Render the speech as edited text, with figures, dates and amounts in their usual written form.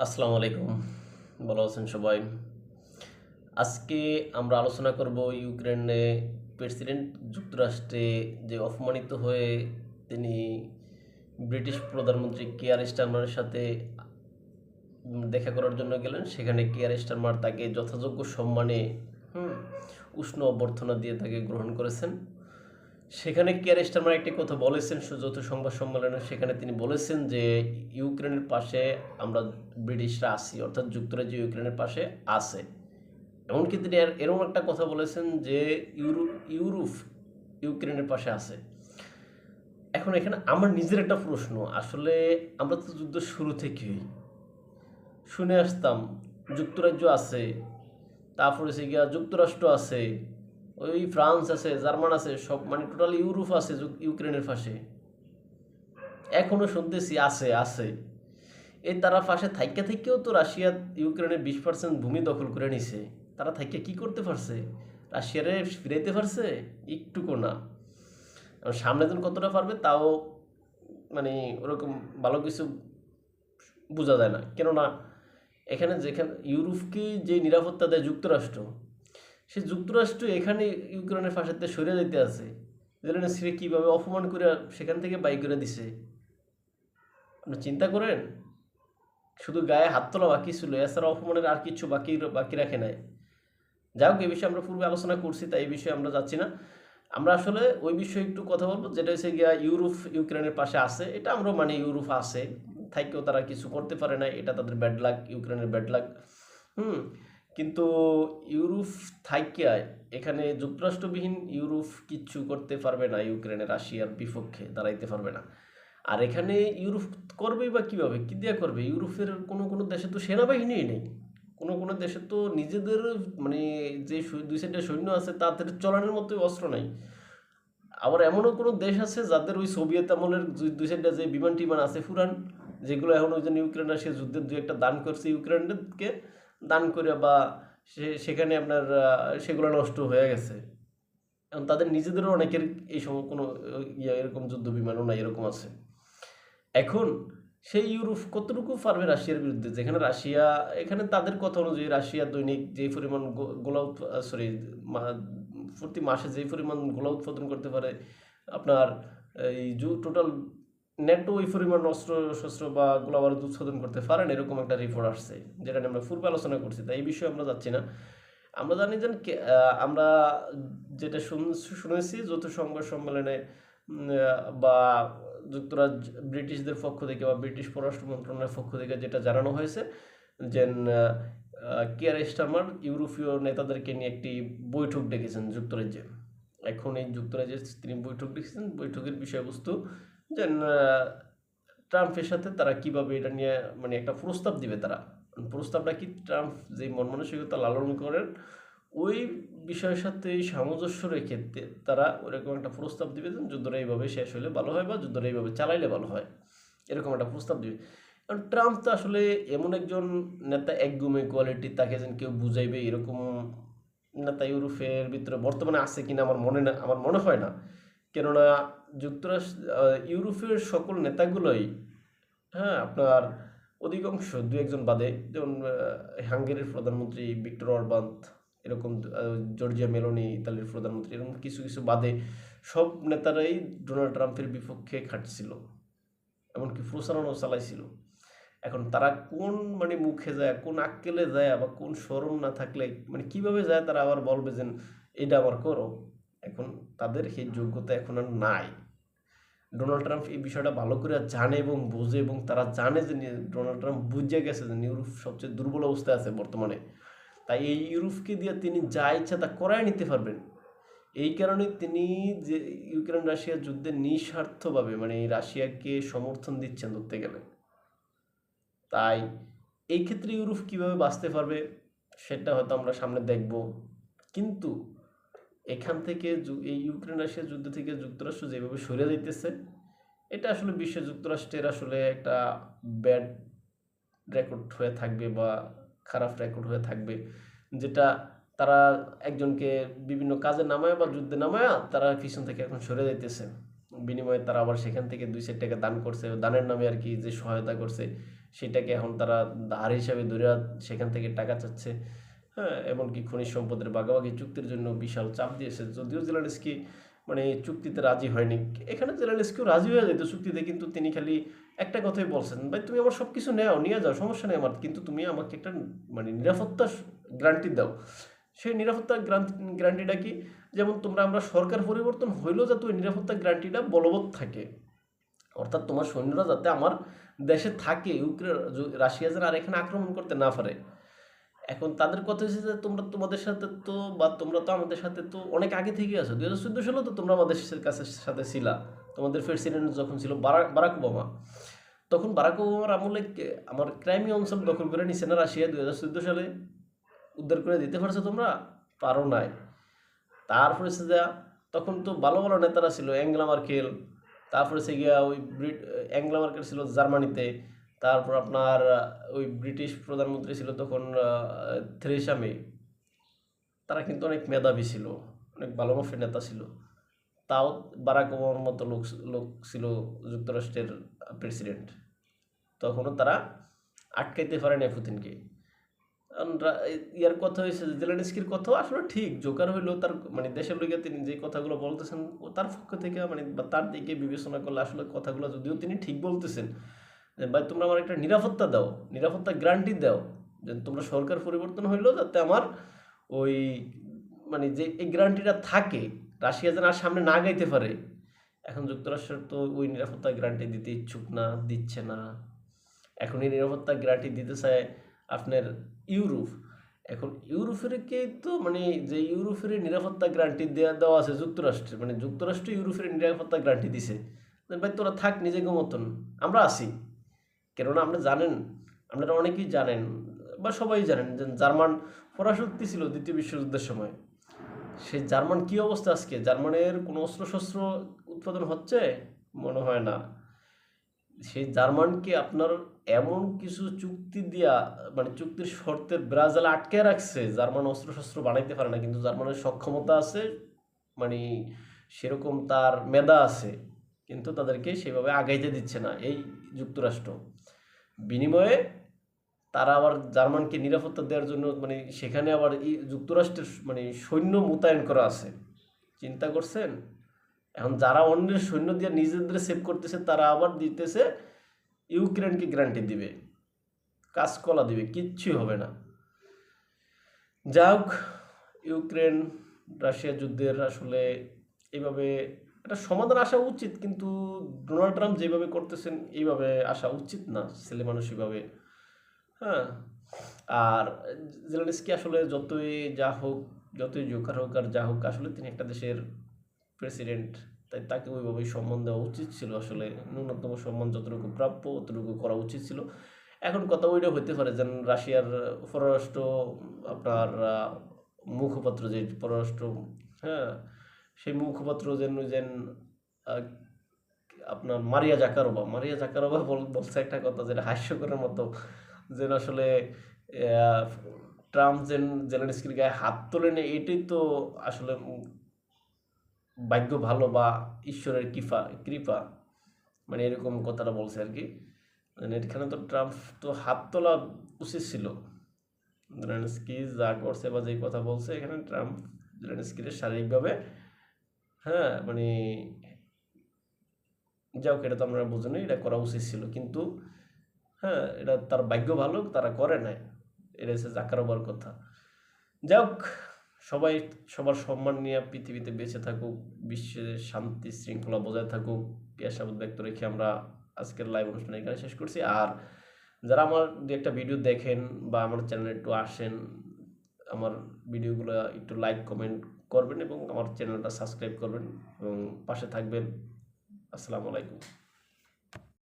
আসসালামু আলাইকুম। ভালো আছেন সবাই? আজকে আমরা আলোচনা করব ইউক্রেনে প্রেসিডেন্ট যুক্তরাষ্ট্রে যে অপমানিত হয়ে তিনি ব্রিটিশ প্রধানমন্ত্রী কিয়ার স্টারমারের সাথে দেখা করার জন্য গেলেন। সেখানে কিয়ার স্টারমার তাকে যথাযোগ্য সম্মানে হুম, উষ্ণ অভ্যর্থনা দিয়ে তাকে গ্রহণ করেছেন। সেখানে কিয়ার স্টারমার একটি কথা বলেছেন যৌথ সংবাদ সম্মেলনে। সেখানে তিনি বলেছেন যে ইউক্রেনের পাশে আমরা ব্রিটিশরা আছি, অর্থাৎ যুক্তরাজ্য ইউক্রেনের পাশে আছে। এমনকি তিনি এরকম একটা কথা বলেছেন যে ইউরোপ ইউক্রেনের পাশে আছে। এখন এখানে আমার নিজের একটা প্রশ্ন, আসলে আমরা তো যুদ্ধ শুরু থেকেই শুনে আসতাম যুক্তরাজ্য আছে, তারপরে সে গিয়া যুক্তরাষ্ট্র আছে, ওই ফ্রান্স আছে, জার্মান আছে, সব মানে টোটাল ইউরোপ আছে ইউক্রেনের পাশে। এখনো শুনতেছি আছে আছে। এই তারা পাশে থাইকা থেকেও তো রাশিয়া ইউক্রেনের 20% ভূমি দখল করে নিছে। তারা থাইকা কি করতে পারছে? রাশিয়ারে ফিরাইতে পারছে? একটুকু না। সামনে দিন কতটা পারবে তাও মানে ওরকম ভালো কিছু বোঝা যায় না। কেননা এখানে যেখানে ইউরোপকে যে নিরাপত্তা দেয় যুক্তরাষ্ট্র, সে যুক্তরাষ্ট্র এখানে ইউক্রেনের পাশেতে সরে যেতে আছে। জেলেনস্কিকে কীভাবে অপমান করে সেখান থেকে বাই করে দিছে। আপনি চিন্তা করেন, শুধু গায়ে হাত তোলা বাকি ছিল, এছাড়া অপমানের আর কিছু বাকি বাকি রাখে নাই। যাই হোক, এই বিষয়ে আমরা পূর্বে আলোচনা করছি, তাই এই বিষয়ে আমরা যাচ্ছি না। আমরা আসলে ওই বিষয়ে একটু কথা বলবো, যেটা হচ্ছে গিয়া ইউরোপ ইউক্রেনের পাশে আছে। এটা আমরা মানে ইউরোপ আছে থাইকেও তারা কিছু করতে পারে না, এটা তাদের ব্যাড লাক, ইউক্রেনের ব্যাড লাক। হুম কিন্তু ইউরোপ থাইকিয়ায় এখানে যুক্তরাষ্ট্রবিহীন ইউরোপ কিচ্ছু করতে পারবে না, ইউক্রেনের রাশিয়ার বিপক্ষে দাঁড়াইতে পারবে না। আর এখানে ইউরোপ করবেই বা কীভাবে, কী দিয়ে করবে? ইউরোপের কোনো কোনো দেশে তো সেনাবাহিনীই নেই। কোনো কোনো দেশে তো নিজেদের মানে যে দুই সাইডে সৈন্য আছে তাদের চলানোর মতো অস্ত্র নাই। আবার এমনও কোনো দেশ আছে যাদের ওই সোভিয়েত আমলের দুই সাইডে যে বিমান টিমান আছে পুরান, যেগুলো এখন ওই জন্য ইউক্রেন রাশিয়া যুদ্ধের দু একটা দান করছে ইউক্রেনকে, দান করে বা সেখানে আপনার সেগুলো নষ্ট হয়ে গেছে। এখন তাদের নিজেদেরও অনেকের এই সময় কোনো এরকম যুদ্ধ বিমানও নাই, এরকম আছে। এখন সেই ইউরোপ কতটুকু পারবে রাশিয়ার বিরুদ্ধে, যেখানে রাশিয়া এখানে তাদের কথা অনুযায়ী রাশিয়া দৈনিক যেই পরিমাণ গোলা সরি প্রতি মাসে যেই পরিমাণ গোলা উৎপাদন করতে পারে, আপনার এই টোটাল নেটো ওই পরিমাণ অস্ত্র শস্ত্র বা গোলা বারুদ উৎপাদন করতে পারেন, এরকম একটা রিপোর্ট আসছে, যেটা নিয়ে আমরা পূর্বে আলোচনা করছি। তাই এই বিষয়ে আমরা যাচ্ছি না। আমরা জানি যে আমরা যেটা শুনেছি যৌথ সংবাদ সম্মেলনে বা যুক্তরাজ্য ব্রিটিশদের পক্ষ থেকে বা ব্রিটিশ পররাষ্ট্র মন্ত্রণালয়ের পক্ষ থেকে যেটা জানানো হয়েছে যে কিয়ার স্টারমার ইউরোপীয় নেতাদেরকে নিয়ে একটি বৈঠক ডেকেছেন যুক্তরাজ্যে। এখন এই যুক্তরাজ্যে তিনি বৈঠক ডেকেছেন, বৈঠকের বিষয়বস্তু যে ট্রাম্পের সাথে তারা কিভাবে এটা নিয়ে মানে একটা প্রস্তাব দিবে। তারা প্রস্তাবটা কি, ট্রাম্প যে মন মানসিকতা লালন করেন ওই বিষয়ের সাথে সামঞ্জস্য রেখে তারা ওরকম একটা প্রস্তাব দিবে যে যুদ্ধটা এইভাবে শেষ হলে ভালো হয় বা যুদ্ধটা এইভাবে চালাইলে ভালো হয়, এরকম একটা প্রস্তাব দিবে। কারণ ট্রাম্প তো আসলে এমন একজন নেতা, একগুমে কোয়ালিটি, তাকে যেন কেউ বুঝাইবে এরকম নেতা ইউরোপের ভিতরে বর্তমানে আছে কিনা আমার মনে হয় না। কেননা যুক্তরাষ্ট্র ইউরোপের সকল নেতাগুলোই, হ্যাঁ, আপনার অধিকাংশ দু একজন বাদে, যেমন হাঙ্গেরির প্রধানমন্ত্রী ভিক্টর অরবান, এরকম জর্জিয়া মেলোনি ইতালির প্রধানমন্ত্রী, এরকম কিছু কিছু বাদে সব নেতারাই ডোনাল্ড ট্রাম্পের বিপক্ষে খাটছিল, এমনকি প্রচারণাও চালাইছিল। এখন তারা কোন মানে মুখে যায়, কোন আক্কেলে যায়, বা কোন শরম না থাকলে মানে কিভাবে যায় তারা আবার বলবে যে এটা আমার করো। এখন তাদের সেই যোগ্যতা এখন আর নাই। ডোনাল্ড ট্রাম্প এই বিষয়টা ভালো করে জানে এবং বোঝে, এবং তারা জানে যে ডোনাল্ড ট্রাম্প বুঝে গেছে যে ইউরোপ সবচেয়ে দুর্বল অবস্থায় আছে বর্তমানে। তাই এই ইউরোপকে দিয়ে তিনি যা ইচ্ছা তা করাই নিতে পারবেন। এই কারণে তিনি যে ইউক্রেন রাশিয়া যুদ্ধে নিঃস্বার্থভাবে মানে রাশিয়াকে সমর্থন দিচ্ছেন ধরতে গেলে। তাই এই ক্ষেত্রে ইউরোপ কীভাবে বাঁচতে পারবে সেটা হয়তো আমরা সামনে দেখব। কিন্তু এখান থেকে এই ইউক্রেন রাশিয়া যুদ্ধ থেকে যুক্তরাষ্ট্র যেভাবে সরে যাইতেছে, এটা আসলে বিশ্ব যুক্তরাষ্ট্রের আসলে একটা ব্যাড রেকর্ড হয়ে থাকবে বা খারাপ রেকর্ড হয়ে থাকবে, যেটা তারা একজনকে বিভিন্ন কাজে নামায় বা যুদ্ধে নামায় তারা পিছন থেকে এখন সরে যাইতেছে। বিনিময়ে তারা আবার সেখান থেকে 2 সেট টাকা দান করছে, দানের নামে আর কি যে সহায়তা করছে, সেটাকে এখন তারা ধার হিসাবে ধরে সেখান থেকে টাকা চাচ্ছে। হ্যাঁ, এমনকি খনিজ সম্পদের ভাগাভাগি চুক্তির জন্য বিশাল চাপ দিয়েছে, যদিও জেলেনস্কি মানে চুক্তিতে রাজি হয়নি। এখানে জেলেনস্কিও রাজি হয়ে যেত চুক্তিতে, কিন্তু তিনি খালি একটা কথাই বলছেন, ভাই তুমি আমার সব কিছু নেও, নিয়ে যাও, সমস্যা নেই আমার, কিন্তু তুমি আমাকে একটা মানে নিরাপত্তা গ্যারান্টি দাও। সেই নিরাপত্তা গ্যারান্টিটা কি? যেমন আমরা সরকার পরিবর্তন হইলেও যাতে ওই নিরাপত্তা গ্যারান্টিটা বলবৎ থাকে, অর্থাৎ তোমার সৈন্যরা যাতে আমার দেশে থাকে, রাশিয়া যেন আর এখানে আক্রমণ করতে না পারে। এখন তাদের কথা হচ্ছে যে তোমাদের সাথে তো, বা তোমরা তো আমাদের সাথে তো অনেক আগে থেকে আছো, 2014 সালে তো তোমরা আমাদের সাথে ছিলা। তোমাদের প্রেসিডেন্ট যখন ছিল বারাক ওবামা, তখন বারাক ওবামার আমলে আমার ক্রাইমিয়া অঞ্চল দখল করে নিছে না রাশিয়া 2014 সালে? উদ্ধার করে দিতে পারছো তোমরা? পারো নাই। তারপরে সে যা, তখন তো ভালো ভালো নেতারা ছিল, অ্যাঙ্গেলা মার্কেল, তারপরে সে গিয়া ওই অ্যাঙ্গেলা মার্কেল ছিল জার্মানিতে, তারপর আপনার ওই ব্রিটিশ প্রধানমন্ত্রী ছিল তখন থেরেসা মে। তারা কিন্তু অনেক মেধাবী ছিল, অনেক ভালো মাফের নেতা ছিল। তাও বারাক ওবামার মতো লোক লোক ছিল যুক্তরাষ্ট্রের প্রেসিডেন্ট, তখনও তারা আটকাইতে পারে না পুতিনকে। ইয়ার কথা হয়েছে, জেলেনস্কির কথা আসলে ঠিক, জোকার হইলেও তার মানে দেশের লোকে তিনি যে কথাগুলো বলতেছেন ও তার পক্ষ থেকে মানে বা তার দিকে বিবেচনা করলে আসলে কথাগুলো যদিও তিনি ঠিক বলতেছেন, যে ভাই তোমরা আমার একটা নিরাপত্তা দাও, নিরাপত্তা গ্যারান্টি দাও, যে তোমরা সরকার পরিবর্তন হইলেও যাতে আমার ওই মানে যে এই গ্যারান্টিটা থাকে, রাশিয়া যেন আর সামনে না গাইতে পারে। এখন যুক্তরাষ্ট্র তো ওই নিরাপত্তা গ্যারান্টি দিতে ইচ্ছুক না, দিচ্ছে না। এখন এই নিরাপত্তা গ্যারান্টি দিতে চায় আপনার ইউরোপ। এখন ইউরোপেরকে তো মানে যে ইউরোপের নিরাপত্তা গ্যারান্টি দেওয়া আছে যুক্তরাষ্ট্রের, মানে যুক্তরাষ্ট্র ইউরোপের নিরাপত্তা গ্যারান্টি দিছে, ভাই তোরা থাক নিজেকে মতন, আমরা আছি। কেননা আপনি জানেন, আপনারা অনেকেই জানেন বা সবাই জানেন যে জার্মান পরাশক্তি ছিল দ্বিতীয় বিশ্বযুদ্ধের সময়। সেই জার্মান কি অবস্থা আজকে? জার্মানের কোনো অস্ত্রশস্ত্র উৎপাদন হচ্ছে? মনে হয় না। সেই জার্মানকে আপনার এমন কিছু চুক্তি দিয়া মানে চুক্তির শর্তের ব্রাজিল আটকে রাখছে, জার্মান অস্ত্রশস্ত্র বানাইতে পারে না, কিন্তু জার্মানের সক্ষমতা আছে, মানে সেরকম তার মেধা আছে, কিন্তু তাদেরকে সেভাবে আগাইতে দিচ্ছে না এই যুক্তরাষ্ট্র। বিনিময়ে তারা আবার জার্মানকে নিরাপত্তা দেওয়ার জন্য মানে সেখানে আবার যুক্তরাষ্ট্রের মানে সৈন্য মোতায়েন করা আছে। চিন্তা করছেন? এখন যারা অন্যের সৈন্য দিয়ে নিজেদের সেভ করতেছে, তারা আবার দিতেছে ইউক্রেনকে গ্যারান্টি দিবে, কাজকলা দিবে, কিচ্ছুই হবে না। যাক, ইউক্রেন রাশিয়া যুদ্ধের আসলে এইভাবে একটা সমাধান আসা উচিত, কিন্তু ডোনাল্ড ট্রাম্প যেভাবে করতেছেন এইভাবে আসা উচিত না, ছেলে মানুষইভাবে। হ্যাঁ, আর জেলেনস্কি আসলে যতই যা হোক, যতই জোকার হোক আর যা হোক, আসলে তিনি একটা দেশের প্রেসিডেন্ট, তাই তাকে ওইভাবেই সম্মান দেওয়া উচিত ছিল। আসলে ন্যূনতম সম্মান যতটুকু প্রাপ্য অতটুকু করা উচিত ছিল। এখন কথা ওইটা হইতে পারে যেন রাশিয়ার পররাষ্ট্র আপনার মুখপাত্র যে পররাষ্ট্র, হ্যাঁ, সেই মুখপাত্র যেন আহ, আপনার মারিয়া জাকারোভা বলছে একটা কথা যেটা হাস্যকরের মতো, যেন আসলে ট্রাম্প যেন জেলেনস্কির গায়ে হাত তোলেনি, এটাই তো আসলে ভাগ্য ভালো বা ঈশ্বরের কৃপা, মানে এরকম কথাটা বলছে আর কি। মানে এখানে তো ট্রাম্প তো হাত তোলা উচিত ছিল। জেলেনস্কি যা করছে বা যেই কথা বলছে, এখানে ট্রাম্প জেলেনস্কির শারীরিকভাবে, হ্যাঁ মানে যাও, এটা তো আমরা বুঝিনি, এটা করা উচিত ছিল, কিন্তু হ্যাঁ এটা তার ভাগ্য ভালো, তারা করে নাই। এটা হচ্ছে জাকারোবার কথা। যাক, সবাই সবার সম্মান নিয়ে পৃথিবীতে বেঁচে থাকুক, বিশ্বে শান্তি শৃঙ্খলা বজায় থাকুক, এই আশাবাদ ব্যক্ত রেখে আমরা আজকের লাইভ অনুষ্ঠান এখানে শেষ করছি। আর যারা আমার দু একটা ভিডিও দেখেন বা আমার চ্যানেলে একটু আসেন, আমার ভিডিওগুলো একটু লাইক কমেন্ট করবেন এবং আমার চ্যানেলটা সাবস্ক্রাইব করবেন এবং পাশে থাকবেন। আসসালামু আলাইকুম।